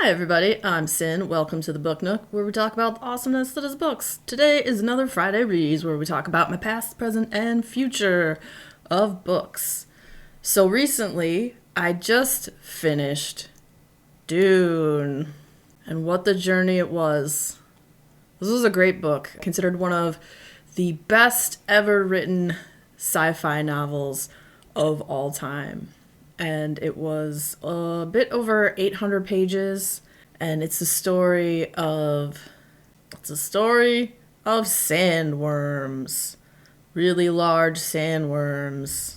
Hi everybody, I'm Sin. Welcome to the Book Nook, where we talk about the awesomeness that is books. Today is another Friday Reads, where we talk about my past, present, and future of books. So recently, I just finished Dune, and what the journey it was. This was a great book, considered one of the best ever written sci-fi novels of all time. And it was a bit over 800 pages, and it's a story of sandworms. Really large sandworms.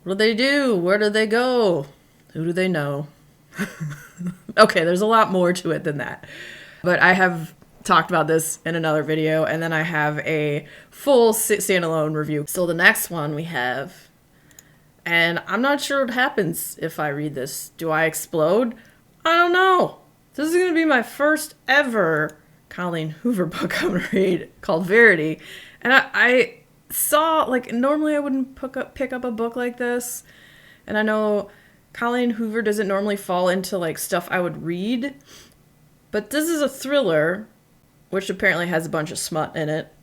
What do they do? Where do they go? Who do they know? Okay, there's a lot more to it than that. But I have talked about this in another video, and then I have a full standalone review. So the next one we have, and I'm not sure what happens if I read this. Do I explode? I don't know. This is going to be my first ever Colleen Hoover book I'm going to read, called Varity. And I saw, like, normally I wouldn't pick up a book like this. And I know Colleen Hoover doesn't normally fall into, like, stuff I would read. But this is a thriller, which apparently has a bunch of smut in it.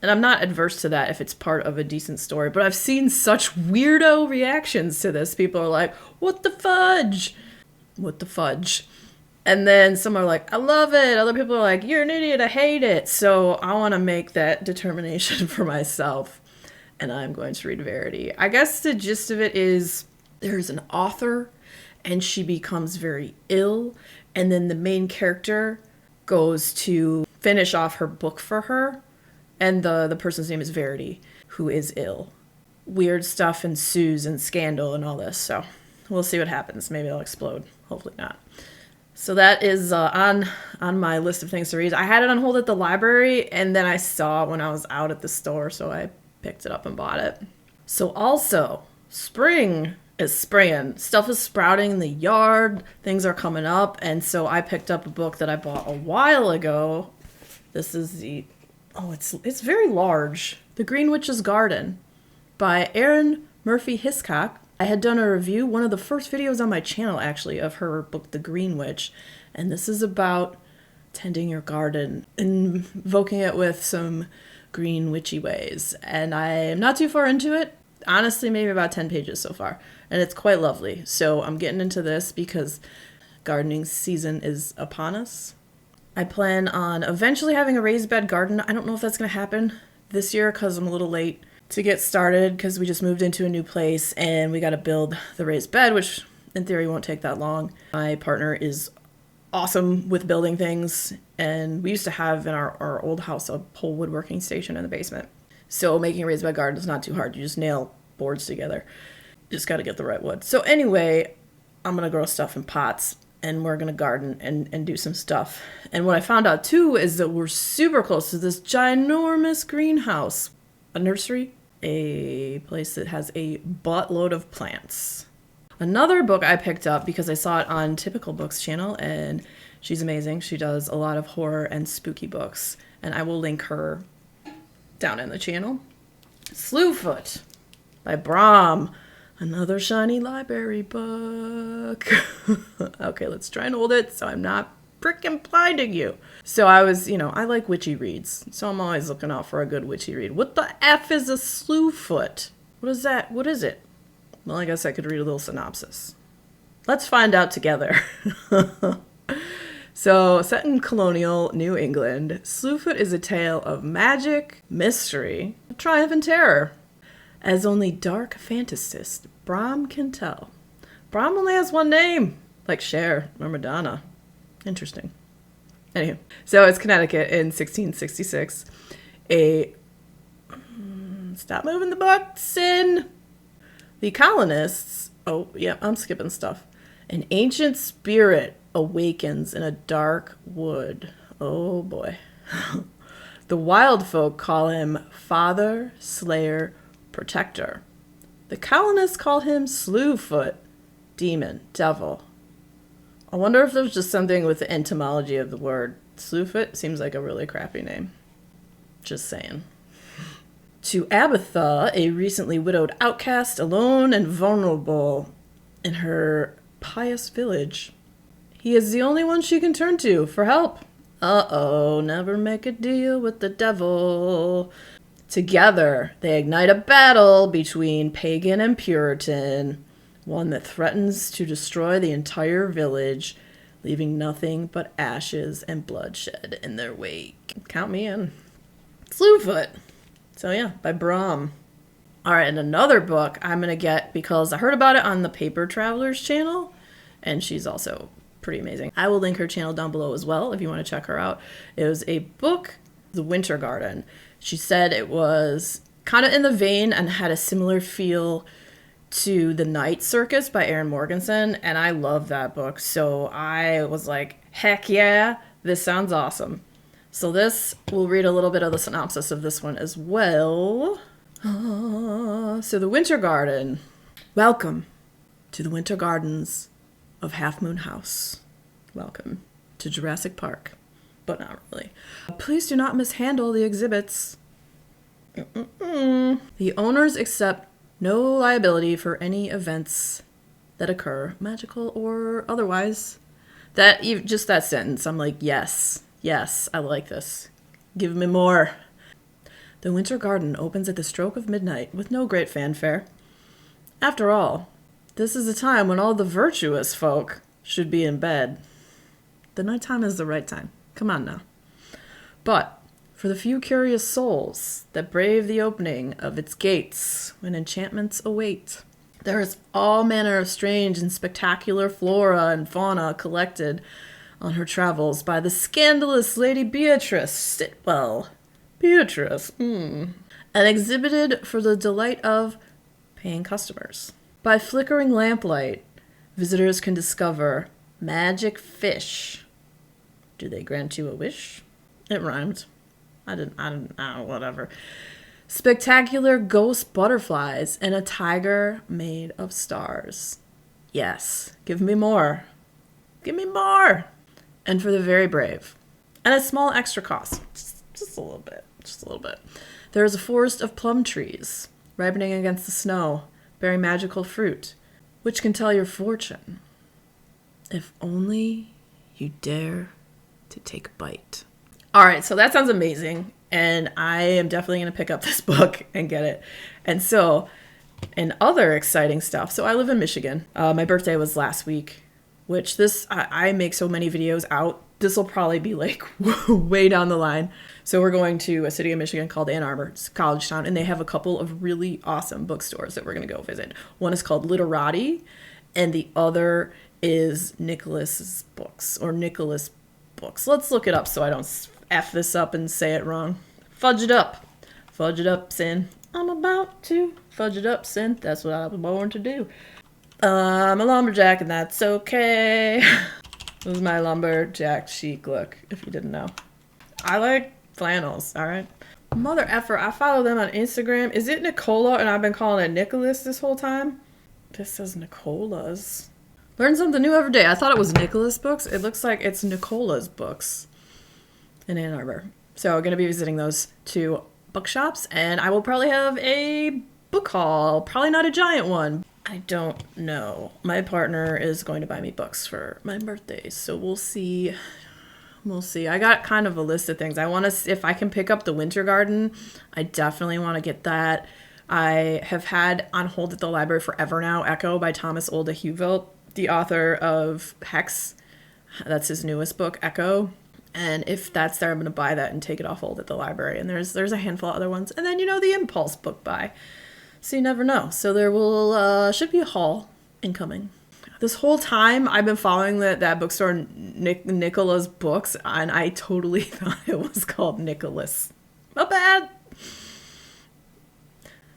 And I'm not adverse to that if it's part of a decent story, but I've seen such weirdo reactions to this. People are like, what the fudge? What the fudge? And then some are like, I love it. Other people are like, you're an idiot, I hate it. So I want to make that determination for myself. And I'm going to read Varity. I guess the gist of it is there's an author and she becomes very ill. And then the main character goes to finish off her book for her. And the person's name is Varity, who is ill. Weird stuff ensues and scandal and all this. So we'll see what happens. Maybe I'll explode. Hopefully not. So that is on my list of things to read. I had it on hold at the library, and then I saw it when I was out at the store, so I picked it up and bought it. So also, spring is spraying. Stuff is sprouting in the yard. Things are coming up, and so I picked up a book that I bought a while ago. This is the... Oh, it's very large. The Green Witch's Garden by Erin Murphy Hiscock. I had done a review, one of the first videos on my channel actually, of her book, The Green Witch. And this is about tending your garden, invoking it with some green witchy ways. And I am not too far into it. Honestly, maybe about 10 pages so far. And it's quite lovely. So I'm getting into this because gardening season is upon us. I plan on eventually having a raised bed garden. I don't know if that's going to happen this year because I'm a little late to get started because we just moved into a new place and we got to build the raised bed, which in theory won't take that long. My partner is awesome with building things, and we used to have in our old house a whole woodworking station in the basement. So making a raised bed garden is not too hard. You just nail boards together. You just got to get the right wood. So anyway, I'm going to grow stuff in pots. And we're going to garden and do some stuff. And what I found out, too, is that we're super close to this ginormous greenhouse. A nursery, a place that has a buttload of plants. Another book I picked up because I saw it on Typical Books channel, and she's amazing. She does a lot of horror and spooky books. And I will link her down in the channel. Sloohoot by Brom. Another shiny library book. Okay, let's try and hold it so I'm not frickin' blinding you. So I like witchy reads. So I'm always looking out for a good witchy read. What the F is a sloohoot? What is that? What is it? Well, I guess I could read a little synopsis. Let's find out together. So, set in colonial New England, Sloohoot is a tale of magic, mystery, triumph, and terror. As only dark fantasist Brom can tell. Brom only has one name, like Cher or Madonna. Interesting. Anywho, so it's Connecticut in 1666. Stop moving the book, Sin! The colonists... Oh, yeah, I'm skipping stuff. An ancient spirit awakens in a dark wood. Oh, boy. The wild folk call him Father, Slayer, Protector. The colonists call him Sloohoot, demon, devil. I wonder if there's just something with the etymology of the word. Sloohoot seems like a really crappy name. Just saying. To Abatha, a recently widowed outcast, alone and vulnerable in her pious village, He is the only one she can turn to for help. Uh-oh, never make a deal with the devil. Together, they ignite a battle between pagan and Puritan, one that threatens to destroy the entire village, leaving nothing but ashes and bloodshed in their wake. Count me in. Sloohoot. So yeah, by Brahm. All right, and another book I'm going to get because I heard about it on the Paper Travelers channel, and she's also pretty amazing. I will link her channel down below as well if you want to check her out. It was a book, The Winter Garden. She said it was kind of in the vein and had a similar feel to The Night Circus by Erin Morgenson, and I love that book. So I was like, heck yeah, this sounds awesome. So we'll read a little bit of the synopsis of this one as well. So The Winter Garden. Welcome to the Winter Gardens of Half Moon House. Welcome to Jurassic Park, but not really. Please do not mishandle the exhibits. The owners accept no liability for any events that occur, magical or otherwise. Just that sentence, I'm like, yes, I like this. Give me more. The Winter Garden opens at the stroke of midnight with no great fanfare. After all, this is a time when all the virtuous folk should be in bed. The nighttime is the right time. Come on now. But for the few curious souls that brave the opening of its gates when enchantments await, there is all manner of strange and spectacular flora and fauna collected on her travels by the scandalous Lady Beatrice Sitwell. And exhibited for the delight of paying customers. By flickering lamplight, visitors can discover magic fish. Do they grant you a wish? It rhymed. I don't know, whatever. Spectacular ghost butterflies and a tiger made of stars. Yes, give me more. Give me more. And for the very brave. And a small extra cost. Just a little bit. Just a little bit. There is a forest of plum trees, ripening against the snow, bearing magical fruit, which can tell your fortune. If only you dare to take a bite. All right, so that sounds amazing, and I am definitely going to pick up this book and get it. And so, and other exciting stuff. So I live in Michigan. My birthday was last week, which I make so many videos out. This will probably be like way down the line. So we're going to a city in Michigan called Ann Arbor. It's a college town, and they have a couple of really awesome bookstores that we're going to go visit. One is called Varity, and the other is Nicholas Books. Let's look it up so I don't F this up and say it wrong. Fudge it up. Fudge it up, sin. I'm about to fudge it up, sin. That's what I was born to do. I'm a lumberjack, and that's okay. This is my lumberjack chic look, if you didn't know. I like flannels, all right? Mother effer, I follow them on Instagram. Is it Nicola and I've been calling it Nicholas this whole time? This says Nicola's. Learn something new every day. I thought it was Nicholas Books. It looks like it's Nicola's Books in Ann Arbor. So I'm going to be visiting those two bookshops, and I will probably have a book haul. Probably not a giant one. I don't know. My partner is going to buy me books for my birthday, so we'll see. We'll see. I got kind of a list of things. I want to, if I can pick up The Winter Garden, I definitely want to get that. I have had on hold at the library forever now, Echo by Thomas Olde Huvelt, the author of Hex. That's his newest book, Echo. And if that's there, I'm going to buy that and take it off hold at the library. And there's a handful of other ones. And then, the Impulse book buy. So you never know. So there should be a haul incoming. This whole time I've been following that bookstore, Nicola's Books, and I totally thought it was called Nicholas. My bad.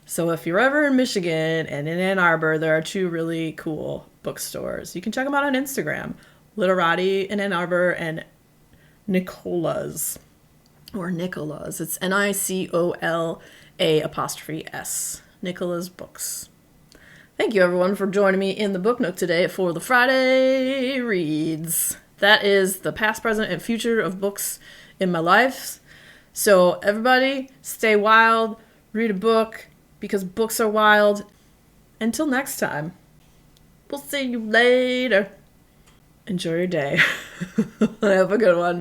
So if you're ever in Michigan and in Ann Arbor, there are two really cool bookstores. You can check them out on Instagram. Literati in Ann Arbor and Nicola's. Or Nicola's. It's Nicola''S. Nicola's Books. Thank you, everyone, for joining me in the Book Nook today for the Friday Reads. That is the past, present, and future of books in my life. So, everybody, stay wild, read a book, because books are wild. Until next time, we'll see you later. Enjoy your day. Have a good one.